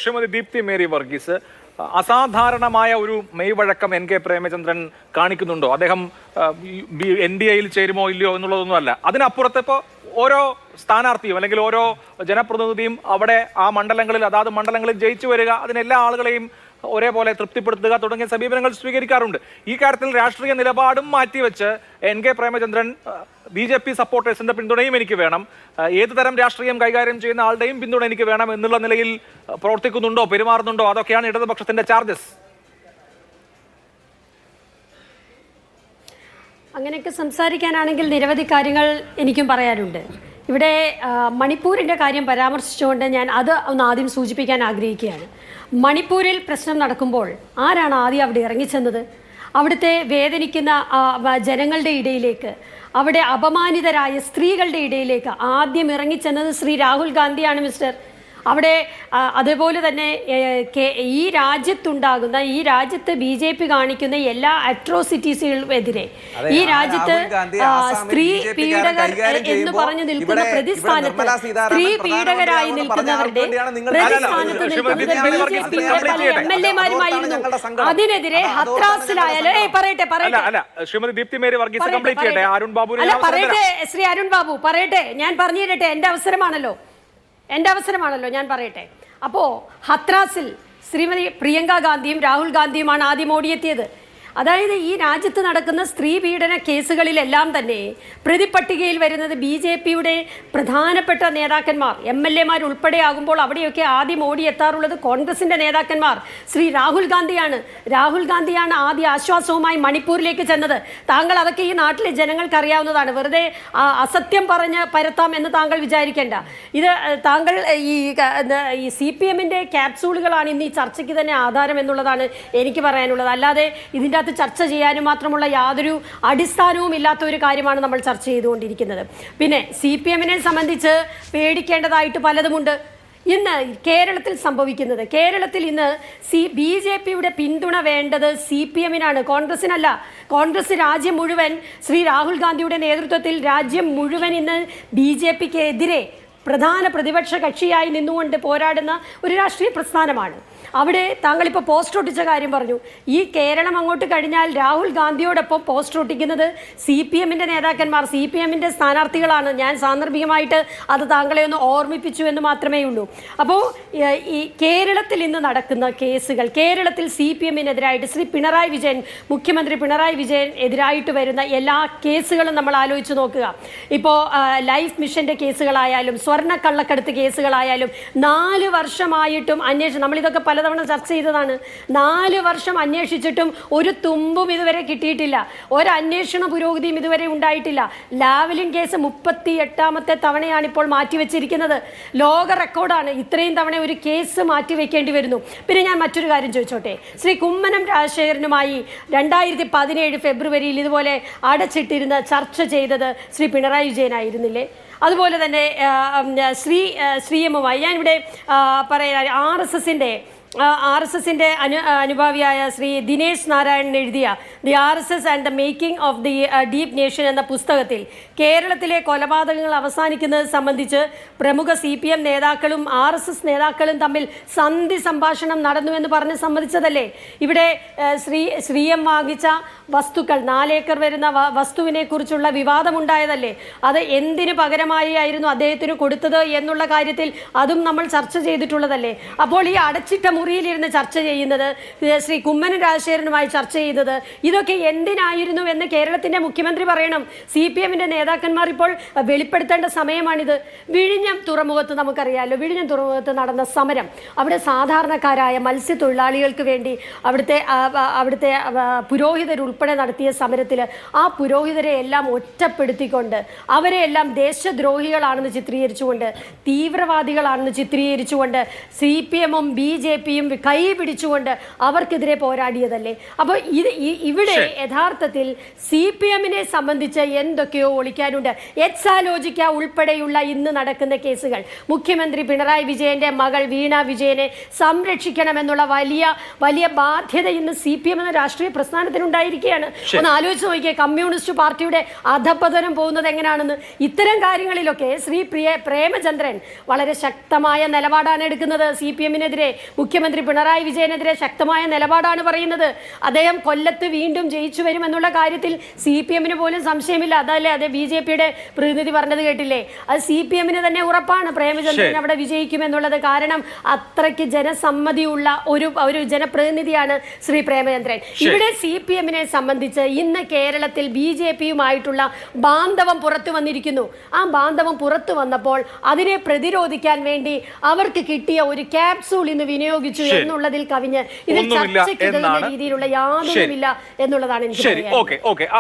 Shrimati Deepthi Mary Varghese അസാധാരണമായ ഒരു മെയ്വഴക്കം N K Premachandran കാണിക്കുന്നുണ്ടോ? അദ്ദേഹം NDAയിൽ ചേരുമോ ഇല്ലയോ എന്നുള്ളതൊന്നുമല്ല. അതിനപ്പുറത്ത് ഇപ്പോൾ ഓരോ സ്ഥാനാർത്ഥിയും അല്ലെങ്കിൽ ഓരോ ജനപ്രതിനിധിയും അവിടെ ആ മണ്ഡലങ്ങളിൽ അതാത് മണ്ഡലങ്ങളിൽ ജയിച്ചു വരിക, അതിനെല്ലാ ആളുകളെയും ഒരേപോലെ തൃപ്തിപ്പെടുത്തുക തുടങ്ങിയ സമീപനങ്ങൾ സ്വീകരിക്കാറുണ്ട്. ഈ കാര്യത്തിൽ രാഷ്ട്രീയ നിലപാടും മാറ്റിവെച്ച് എൻ കെ പ്രേമചന്ദ്രൻ BJP സപ്പോർട്ടേഴ്സിന്റെ പിന്തുണയും എനിക്ക് വേണം, ഏത് തരം രാഷ്ട്രീയം കൈകാര്യം ചെയ്യുന്ന ആളുടെയും പിന്തുണ എനിക്ക് വേണം എന്നുള്ള നിലയിൽ പ്രവർത്തിക്കുന്നുണ്ടോ, പെരുമാറുന്നുണ്ടോ? അതൊക്കെയാണ് ഇടതുപക്ഷത്തിന്റെ ചാർജസ്. അങ്ങനെയൊക്കെ സംസാരിക്കാനാണെങ്കിൽ നിരവധി കാര്യങ്ങൾ എനിക്കും പറയാനുണ്ട്. ഇവിടെ മണിപ്പൂരിൻ്റെ കാര്യം പരാമർശിച്ചുകൊണ്ട് ഞാൻ അത് ഒന്ന് ആദ്യം സൂചിപ്പിക്കാൻ ആഗ്രഹിക്കുകയാണ്. മണിപ്പൂരിൽ പ്രശ്നം നടക്കുമ്പോൾ ആരാണ് ആദ്യം അവിടെ ഇറങ്ങിച്ചെന്നത്? അവിടുത്തെ വേദനിക്കുന്ന ജനങ്ങളുടെ ഇടയിലേക്ക്, അവിടെ അപമാനിതരായ സ്ത്രീകളുടെ ഇടയിലേക്ക് ആദ്യം ഇറങ്ങിച്ചെന്നത് ശ്രീ രാഹുൽ ഗാന്ധിയാണ് മിസ്റ്റർ. അവിടെ അതേപോലെ തന്നെ ഈ രാജ്യത്തുണ്ടാകുന്ന, ഈ രാജ്യത്ത് BJP കാണിക്കുന്ന എല്ലാ അട്രോസിറ്റീസുകൾക്കെതിരെ ഈ രാജ്യത്ത് സ്ത്രീ പീഡകർ എന്ന് പറഞ്ഞു നിൽക്കുന്ന പ്രതിസ്ഥാനത്ത്, സ്ത്രീ പീഡകരായി നിൽക്കുന്നവരുടെ പ്രതിസ്ഥാനത്ത് നിൽക്കുന്നത് BJPയുടെ പല MLA-മാരുമായിരുന്നു. അതിനെതിരെ ഹത്രാസിലായാലും പറയട്ടെ ശ്രീ അരുൺ ബാബു പറയട്ടെ, ഞാൻ പറഞ്ഞു തരട്ടെ, എൻ്റെ അവസരമാണല്ലോ, ഞാൻ പറയട്ടെ. അപ്പോൾ ഹത്രാസിൽ ശ്രീമതി പ്രിയങ്ക ഗാന്ധിയും രാഹുൽ ഗാന്ധിയുമാണ് ആദ്യം ഓടിയെത്തിയത്. അതായത് ഈ രാജ്യത്ത് നടക്കുന്ന സ്ത്രീ പീഡന കേസുകളിലെല്ലാം തന്നെ പ്രതിപട്ടികയിൽ വരുന്നത് BJPയുടെ പ്രധാനപ്പെട്ട നേതാക്കന്മാർ, MLA-മാർ ഉൾപ്പെടെയാകുമ്പോൾ അവിടെയൊക്കെ ആദ്യം ഓടിയെത്താറുള്ളത് കോൺഗ്രസിൻ്റെ നേതാക്കന്മാർ, ശ്രീ രാഹുൽ ഗാന്ധിയാണ്. രാഹുൽ ഗാന്ധിയാണ് ആദ്യ ആശ്വാസവുമായി മണിപ്പൂരിലേക്ക് ചെന്നത്. താങ്കൾ അതൊക്കെ ഈ നാട്ടിലെ ജനങ്ങൾക്ക് അറിയാവുന്നതാണ്. വെറുതെ അസത്യം പറഞ്ഞ് പരത്താം എന്ന് താങ്കൾ വിചാരിക്കേണ്ട. ഇത് താങ്കൾ ഈ CPM-ൻ്റെ ക്യാപ്സൂളുകളാണ് ഇന്ന് ഈ ചർച്ചയ്ക്ക് തന്നെ ആധാരം എന്നുള്ളതാണ് എനിക്ക് പറയാനുള്ളത്. അല്ലാതെ ഇതിൻ്റെ അത് ചർച്ച ചെയ്യാനും മാത്രമുള്ള യാതൊരു അടിസ്ഥാനവും ഇല്ലാത്ത ഒരു കാര്യമാണ് നമ്മൾ ചർച്ച ചെയ്തുകൊണ്ടിരിക്കുന്നത്. പിന്നെ CPM-നെ സംബന്ധിച്ച് പേടിക്കേണ്ടതായിട്ട് പലതുമുണ്ട്. ഇന്ന് കേരളത്തിൽ സംഭവിക്കുന്നത്, കേരളത്തിൽ ഇന്ന് BJPയുടെ പിന്തുണ വേണ്ടത് CPM-നാണ്, കോൺഗ്രസിനല്ല. കോൺഗ്രസ് രാജ്യം മുഴുവൻ ശ്രീ രാഹുൽ ഗാന്ധിയുടെ നേതൃത്വത്തിൽ രാജ്യം മുഴുവൻ ഇന്ന് BJPക്കെതിരെ പ്രധാന പ്രതിപക്ഷ കക്ഷിയായി നിന്നുകൊണ്ട് പോരാടുന്ന ഒരു രാഷ്ട്രീയ പ്രസ്ഥാനമാണ്. അവിടെ താങ്കളിപ്പോൾ പോസ്റ്റർ ഒട്ടിച്ച കാര്യം പറഞ്ഞു. ഈ കേരളം അങ്ങോട്ട് കഴിഞ്ഞാൽ രാഹുൽ ഗാന്ധിയോടൊപ്പം പോസ്റ്റർ ഒട്ടിക്കുന്നത് CPM-ൻ്റെ നേതാക്കന്മാർ, CPM-ൻ്റെ സ്ഥാനാർത്ഥികളാണ്. ഞാൻ സാന്ദർഭികമായിട്ട് അത് താങ്കളെ ഒന്ന് ഓർമ്മിപ്പിച്ചു എന്ന് മാത്രമേ ഉള്ളൂ. അപ്പോൾ ഈ കേരളത്തിൽ ഇന്ന് നടക്കുന്ന കേസുകൾ, കേരളത്തിൽ CPM-നെതിരായിട്ട് മുഖ്യമന്ത്രി പിണറായി വിജയൻ എതിരായിട്ട് വരുന്ന എല്ലാ കേസുകളും നമ്മൾ ആലോചിച്ച് നോക്കുക. ഇപ്പോൾ ലൈഫ് മിഷൻ്റെ കേസുകളായാലും സ്വർണ്ണക്കള്ളക്കടത്ത് കേസുകളായാലും 4 വർഷമായിട്ടും അന്വേഷണം, നമ്മളിതൊക്കെ പലതവണ ചർച്ച ചെയ്തതാണ്. 4 വർഷം അന്വേഷിച്ചിട്ടും ഒരു തുമ്പും ഇതുവരെ കിട്ടിയിട്ടില്ല. ഒരന്വേഷണ പുരോഗതിയും ഇതുവരെ ഉണ്ടായിട്ടില്ല. ലാവ്ലിൻ കേസ് 38ാമത്തെ തവണയാണ് ഇപ്പോൾ മാറ്റിവെച്ചിരിക്കുന്നത്. ലോക റെക്കോർഡാണ്. ഇത്രയും തവണ ഒരു കേസ് മാറ്റിവെക്കേണ്ടി വരുന്നു. പിന്നെ ഞാൻ മറ്റൊരു കാര്യം ചോദിച്ചോട്ടെ, ശ്രീ കുമ്മനം രാജശേഖരനുമായി 2017 ഫെബ്രുവരിയിൽ ഇതുപോലെ അടച്ചിട്ടിരുന്ന് ചർച്ച ചെയ്തത് ശ്രീ പിണറായി വിജയനായിരുന്നില്ലേ? അതുപോലെ തന്നെ ശ്രീയമ്മുമായി ഞാനിവിടെ പറയാൻ RSSൻ്റെ അനുഭാവിയായ ശ്രീ ദിനേശ് നാരായണൻ എഴുതിയ the RSS and the making of the deep nation എന്ന പുസ്തകത്തിൽ കേരളത്തിലെ കൊലപാതകങ്ങൾ അവസാനിക്കുന്നത് സംബന്ധിച്ച് പ്രമുഖ CPM നേതാക്കളും RSS നേതാക്കളും തമ്മിൽ സന്ധി സംഭാഷണം നടന്നുവെന്ന് പറഞ്ഞ് സമ്മതിച്ചതല്ലേ? ഇവിടെ ശ്രീയം വാങ്ങിച്ച വസ്തുക്കൾ, 4 ഏക്കർ വരുന്ന വസ്തുവിനെ കുറിച്ചുള്ള വിവാദമുണ്ടായതല്ലേ? അത് എന്തിനു പകരമായി ആയിരുന്നു അദ്ദേഹത്തിന് കൊടുത്തത് എന്നുള്ള കാര്യത്തിൽ അതും നമ്മൾ ചർച്ച ചെയ്തിട്ടുള്ളതല്ലേ? അപ്പോൾ ഈ അടച്ചിട്ട മുറിയിലിരുന്ന് ചർച്ച ചെയ്യുന്നത്, ശ്രീ കുമ്മനം രാജശേഖരനുമായി ചർച്ച ചെയ്യുന്നത്, ഇതൊക്കെ എന്തിനായിരുന്നു എന്ന് കേരളത്തിൻ്റെ മുഖ്യമന്ത്രി പറയണം. CPM-ൻ്റെ നേതാക്കന്മാർ ഇപ്പോൾ വെളിപ്പെടുത്തേണ്ട സമയമാണിത്. വിഴിഞ്ഞം തുറമുഖത്ത് നമുക്കറിയാമല്ലോ, വിഴിഞ്ഞം തുറമുഖത്ത് നടന്ന സമരം, അവിടെ സാധാരണക്കാരായ മത്സ്യത്തൊഴിലാളികൾക്ക് വേണ്ടി അവിടുത്തെ പുരോഹിതരുൾപ്പെടെ നടത്തിയ സമരത്തിൽ ആ പുരോഹിതരെ എല്ലാം ഒറ്റപ്പെടുത്തിക്കൊണ്ട്, അവരെ എല്ലാം ദേശദ്രോഹികളാണെന്ന് ചിത്രീകരിച്ചുകൊണ്ട്, തീവ്രവാദികളാണെന്ന് ചിത്രീകരിച്ചുകൊണ്ട് CPM-ഉം BJP പിയും കൈ പിടിച്ചുകൊണ്ട് അവർക്കെതിരെ പോരാടിയതല്ലേ? അപ്പോൾ ഇവിടെ യഥാർത്ഥത്തിൽ CPM-നെ സംബന്ധിച്ച് എന്തൊക്കെയോ ഒളിക്കാനുണ്ട്. എക്സാലോജിക്ക ഉൾപ്പെടെയുള്ള ഇന്ന് നടക്കുന്ന കേസുകൾ, മുഖ്യമന്ത്രി പിണറായി വിജയന്റെ മകൾ വീണ വിജയനെ സംരക്ഷിക്കണമെന്നുള്ള വലിയ ബാധ്യത ഇന്ന് CPM എന്ന രാഷ്ട്രീയ പ്രസ്ഥാനത്തിനുണ്ടായിരിക്കുകയാണ്. ഒന്ന് ആലോചിച്ച് നോക്കിയേ, കമ്മ്യൂണിസ്റ്റ് പാർട്ടിയുടെ അധപതനം പോകുന്നത് എങ്ങനെയാണെന്ന്. ഇത്തരം കാര്യങ്ങളിലൊക്കെ ശ്രീ പ്രേമചന്ദ്രൻ വളരെ ശക്തമായ നിലപാടാണ് എടുക്കുന്നത്. CPM-നെതിരെ, മുഖ്യമന്ത്രി പിണറായി വിജയനെതിരെ ശക്തമായ നിലപാടാണ് പറയുന്നത്. അദ്ദേഹം കൊല്ലത്ത് വീണ്ടും ജയിച്ചു വരുമെന്നുള്ള കാര്യത്തിൽ CPM-ന് പോലും സംശയമില്ല. അതല്ലേ അതെ BJP-യുടെ പ്രതിനിധി പറഞ്ഞത് കേട്ടില്ലേ? അത് CPM-ന് തന്നെ ഉറപ്പാണ് പ്രേമചന്ദ്രൻ അവിടെ വിജയിക്കുമെന്നുള്ളത്. കാരണം അത്രയ്ക്ക് ജനസമ്മതിയുള്ള ഒരു ജനപ്രതിനിധിയാണ് ശ്രീ പ്രേമചന്ദ്രൻ. ഇവിടെ CPM-നെ സംബന്ധിച്ച് ഇന്ന് കേരളത്തിൽ BJP-യുമായിട്ടുള്ള ബാന്ധവം പുറത്തു വന്നിരിക്കുന്നു. ആ ബാന്ധവം പുറത്തു വന്നപ്പോൾ അതിനെ പ്രതിരോധിക്കാൻ വേണ്ടി അവർക്ക് കിട്ടിയ ഒരു ക്യാപ്സൂൾ ഇന്ന് വിനിയോഗിച്ചു എന്നുള്ളതിൽ കവിഞ്ഞ് ഇതിൽ ചർച്ചയ്ക്ക് രീതിയിലുള്ള യാതൊന്നുമില്ല എന്നുള്ളതാണ് എനിക്ക് പറയാനുള്ളത്.